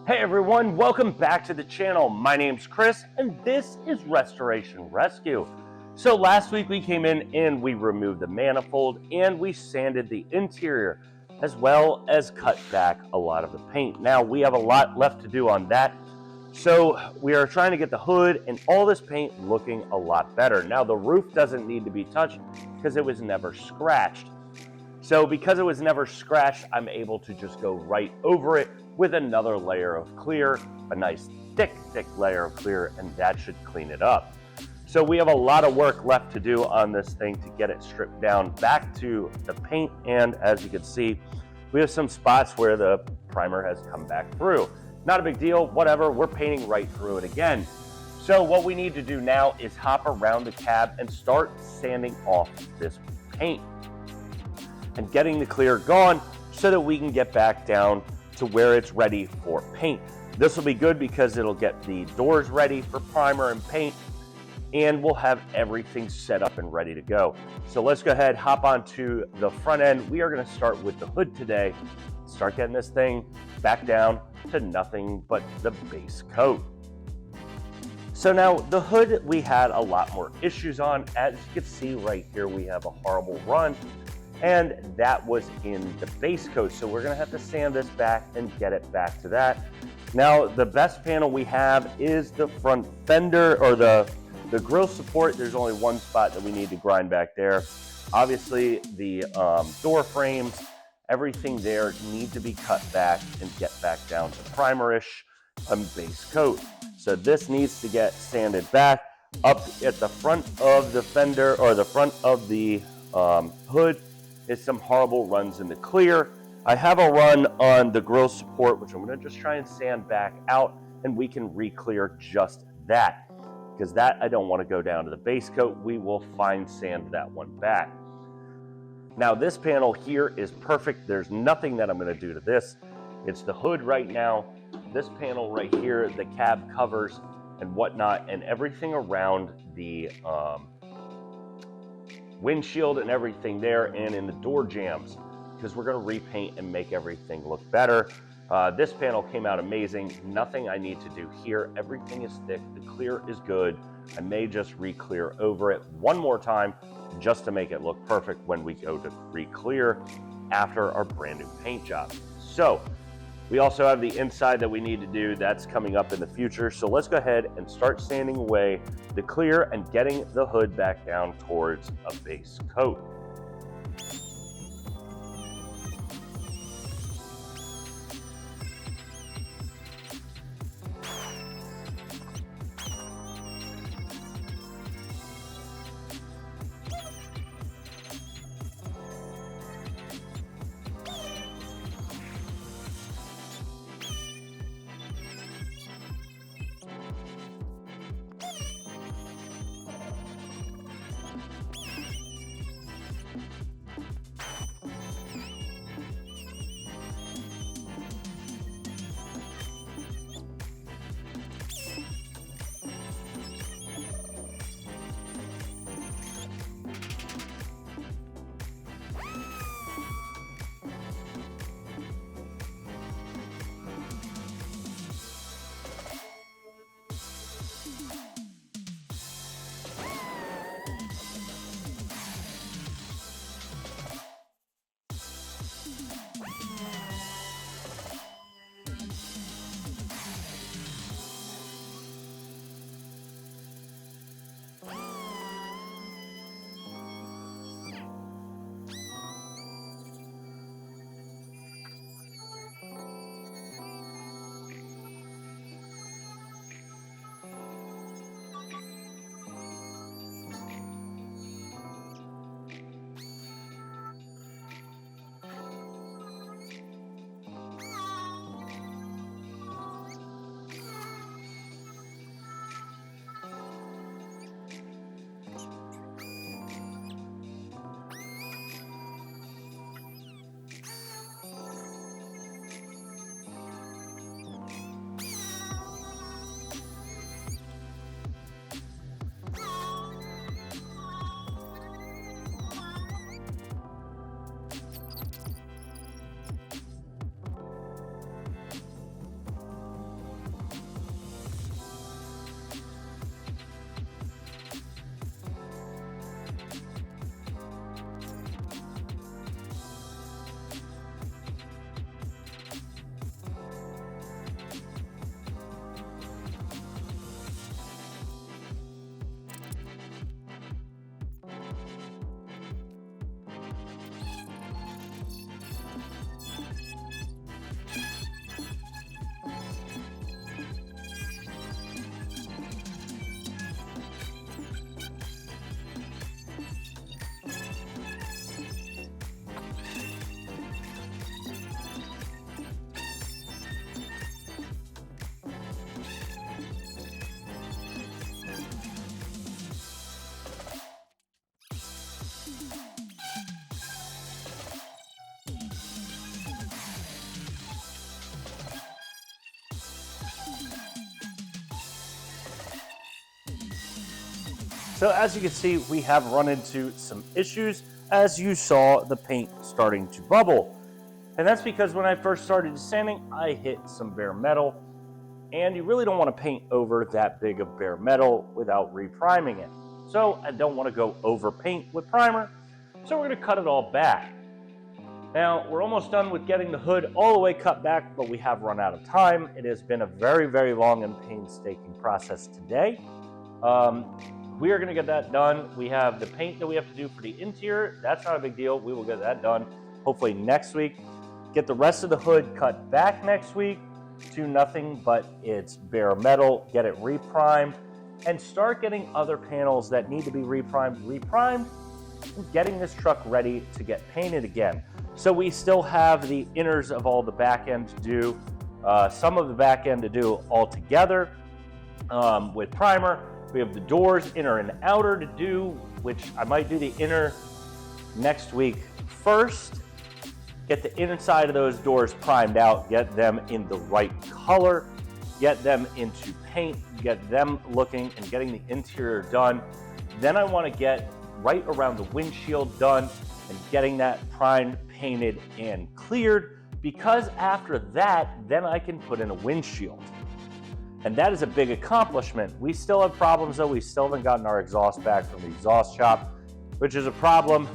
Hey everyone, welcome back to the channel. My name's Chris and this is Restoration Rescue. So last week we came in and we removed the manifold and we sanded the interior as well as cut back a lot of the paint. Now we have a lot left to do on that. So we are trying to get the hood and all this paint looking a lot better. Now the roof doesn't need to be touched because it was never scratched. So because it was never scratched, I'm able to just go right over it with another layer of clear, a nice thick layer of clear, and that should clean it up. So we have a lot of work left to do on this thing to get it stripped down back to the paint, and as you can see, we have some spots where the primer has come back through. Not a big deal, whatever, we're painting right through it again. So what we need to do now is hop around the cab and start sanding off this paint and getting the clear gone so that we can get back down to where it's ready for paint. This will be good because it'll get the doors ready for primer and paint, and we'll have everything set up and ready to go. So let's go ahead, hop onto the front end. We are gonna start with the hood today, start getting this thing back down to nothing but the base coat. So now the hood, we had a lot more issues on. As you can see right here, we have a horrible run, and that was in the base coat. So we're gonna have to sand this back and get it back to that. Now, the best panel we have is the front fender, or the grille support. There's only one spot that we need to grind back there. Obviously, the door frames, everything there need to be cut back and get back down to primerish base coat. So this needs to get sanded back. Up at the front of the fender, or the front of the hood, is some horrible runs in the clear. I have a run on the grille support, which I'm gonna just try and sand back out, and we can re-clear just that, because that I don't wanna go down to the base coat. We will fine sand that one back. Now this panel here is perfect. There's nothing that I'm gonna do to this. It's the hood right now. This panel right here, the cab covers and whatnot, and everything around the windshield and everything there, and in the door jambs, because we're going to repaint and make everything look better. This panel came out amazing. Nothing I need to do here. Everything is thick. The clear is good. I may just re-clear over it one more time just to make it look perfect when we go to re-clear after our brand new paint job. So we also have the inside that we need to do. That's coming up in the future. So let's go ahead and start sanding away the clear and getting the hood back down towards a base coat. So as you can see, we have run into some issues. As you saw, the paint starting to bubble. And that's because when I first started sanding, I hit some bare metal. And you really don't want to paint over that big of bare metal without repriming it. So I don't want to go over paint with primer. So we're going to cut it all back. Now, we're almost done with getting the hood all the way cut back, but we have run out of time. It has been a very, very long and painstaking process today. We are going to get that done. We have the paint that we have to do for the interior. That's not a big deal. We will get that done hopefully next week. Get the rest of the hood cut back next week to nothing but its bare metal. Get it reprimed and start getting other panels that need to be reprimed, and getting this truck ready to get painted again. So we still have the inners of all the back end to do, some of the back end to do all together with primer. We have the doors, inner and outer, to do, which I might do the inner next week first. Get the inside of those doors primed out, get them in the right color, get them into paint, get them looking and getting the interior done. Then I want to get right around the windshield done and getting that primed, painted, and cleared, because after that, then I can put in a windshield. And that is a big accomplishment. We still have problems though. We still haven't gotten our exhaust back from the exhaust shop, which is a problem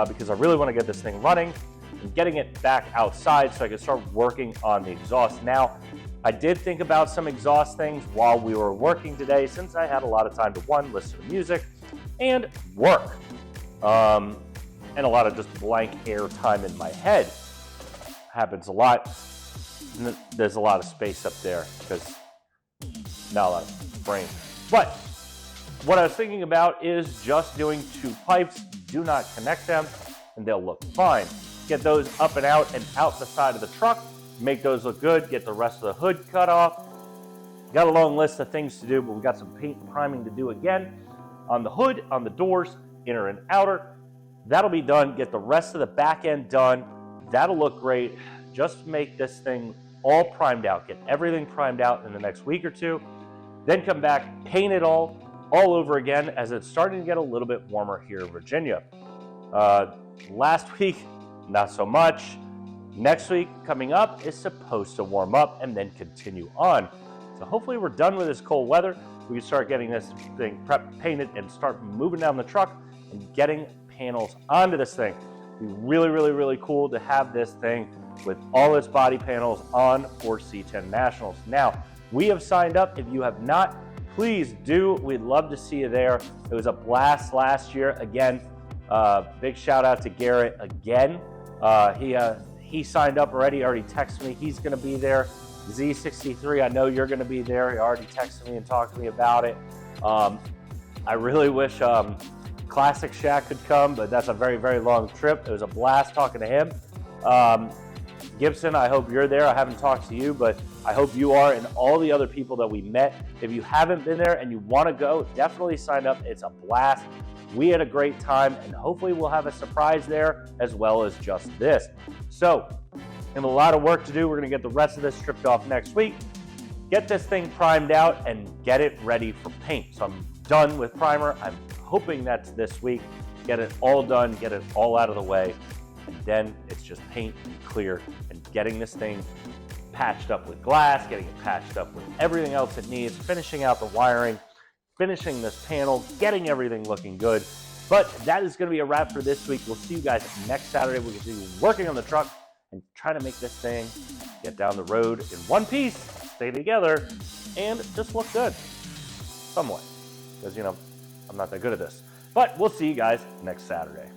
because I really want to get this thing running and getting it back outside so I can start working on the exhaust. Now, I did think about some exhaust things while we were working today, since I had a lot of time to, one, listen to music and work. And a lot of just blank air time in my head. Happens a lot. There's a lot of space up there because not a lot of brain. But what I was thinking about is just doing 2 pipes. Do not connect them and they'll look fine. Get those up and out the side of the truck. Make those look good. Get the rest of the hood cut off. Got a long list of things to do, but we got some paint and priming to do again on the hood, on the doors, inner and outer. That'll be done. Get the rest of the back end done. That'll look great. Just make this thing all primed out. Get everything primed out in the next week or 2. Then come back, paint it all over again, as it's starting to get a little bit warmer here in Virginia. Last week, not so much. Next week coming up is supposed to warm up and then continue on. So hopefully we're done with this cold weather. We can start getting this thing prepped, painted, and start moving down the truck and getting panels onto this thing. It'd be really, really, really cool to have this thing with all its body panels on for C10 Nationals. Now, we have signed up. If you have not, please do. We'd love to see you there. It was a blast last year. Again, big shout out to Garrett again. He signed up already texted me. He's going to be there. Z63, I know you're going to be there. He already texted me and talked to me about it. I really wish Classic Shack could come, but that's a very, very long trip. It was a blast talking to him. Gibson, I hope you're there. I haven't talked to you, but I hope you are, and all the other people that we met. If you haven't been there and you want to go, definitely sign up. It's a blast. We had a great time, and hopefully we'll have a surprise there as well as just this. So, we have a lot of work to do. We're going to get the rest of this stripped off next week, get this thing primed out, and get it ready for paint. So I'm done with primer. I'm hoping that's this week. Get it all done, get it all out of the way, and then it's just paint and clear and getting this thing patched up with glass, getting it patched up with everything else it needs, finishing out the wiring, finishing this panel, getting everything looking good. But that is going to be a wrap for this week. We'll see you guys next Saturday. We'll continue working on the truck and try to make this thing get down the road in one piece, stay together, and just look good. Somewhat. Because, I'm not that good at this. But we'll see you guys next Saturday.